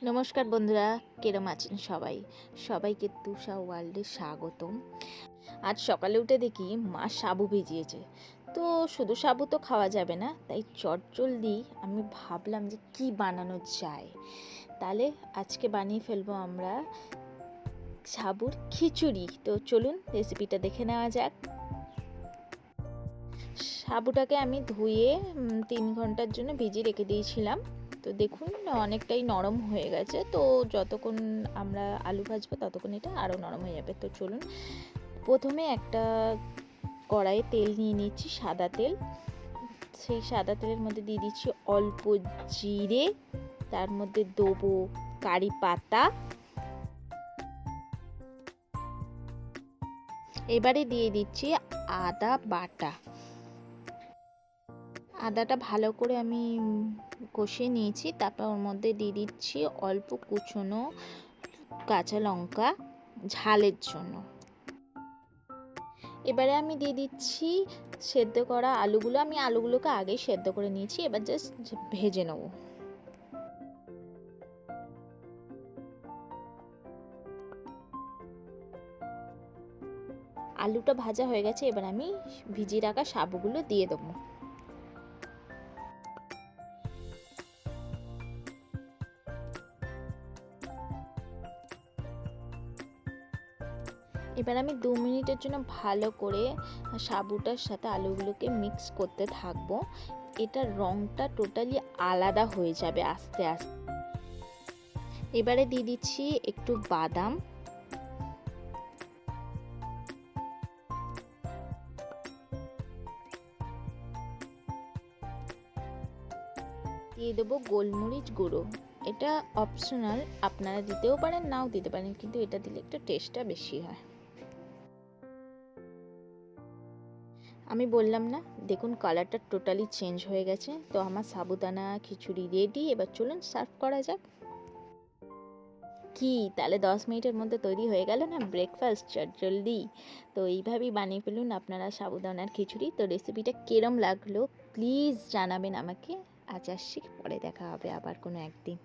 নমস্কার বন্ধুরা, কেরম আছেন সবাই? সবাইকে তুষা ওয়ার্ল্ডে স্বাগতম। আজ সকালে উঠে দেখি মা সাবু ভিজিয়েছে। তো শুধু সাবু তো খাওয়া যাবে না, তাই চটজলদি আমি ভাবলাম যে কি বানানো যায়। তাহলে আজকে বানিয়ে ফেলবো আমরা সাবুর খিচুড়ি। তো চলুন রেসিপিটা দেখে নেওয়া যাক। সাবুটাকে আমি ধুয়ে 3 ঘন্টার জন্য ভিজিয়ে রেখে দিয়েছিলাম। তো দেখুন অনেকটাই নরম হয়ে গেছে। তো যতক্ষণ আমরা আলু ভাজবো ততক্ষণ এটা আরও নরম হয়ে যাবে। তো চলুন প্রথমে একটা কড়াইয়ে তেল নিয়ে নিচ্ছি, সাদা তেল। সেই সাদা তেলের মধ্যে দিয়ে দিচ্ছি অল্প জিরে, তার মধ্যে দেবো কারি পাতা, এবারে দিয়ে দিচ্ছি আদা বাটা। আদাটা ভালো করে আমি কষিয়ে নিয়েছি। তারপর ওর মধ্যে দিয়ে দিচ্ছি অল্প কুচনো কাঁচা লঙ্কা ঝালের জন্য। এবারে আমি দিয়ে দিচ্ছি সেদ্ধ করা আলুগুলো। আমি আলুগুলোকে আগেই সেদ্ধ করে নিয়েছি, এবার জাস্ট ভেজে নেব। আলুটা ভাজা হয়ে গেছে, এবার আমি ভিজিয়ে রাখা সাবুগুলো দিয়ে দেবো। এবার আমি 2 মিনিটের জন্য ভালো করে সাবুটার সাথে আলুগুলোকে মিক্স করতে থাকবো। এটার রঙটা টোটালি আলাদা হয়ে যাবে আস্তে আস্তে। এবারে দিয়ে দিচ্ছি একটু বাদাম, দিয়ে দেবো গোলমরিচ গুঁড়ো। এটা অপশনাল, আপনারা দিতেও পারেন নাও দিতে পারেন, কিন্তু এটা দিলে একটু টেস্টটা বেশি হয়। আমি বললাম না, দেখুন কালারটা টোটালি চেঞ্জ হয়ে গেছে। তো আমার সাবুদানা খিচুড়ি রেডি। এবার চলুন সার্ভ করা যাক। কি তাহলে 10 মিনিটের মধ্যে তৈরি হয়ে গেল না ব্রেকফাস্ট চটজলদি। তো এইভাবেই বানিয়ে ফেলুন আপনারা সাবুদানার খিচুড়ি। তো রেসিপিটা কিরম লাগলো প্লিজ জানাবেন আমাকে। আজ আসছি, পরে দেখা হবে আবার কোনো একদিন।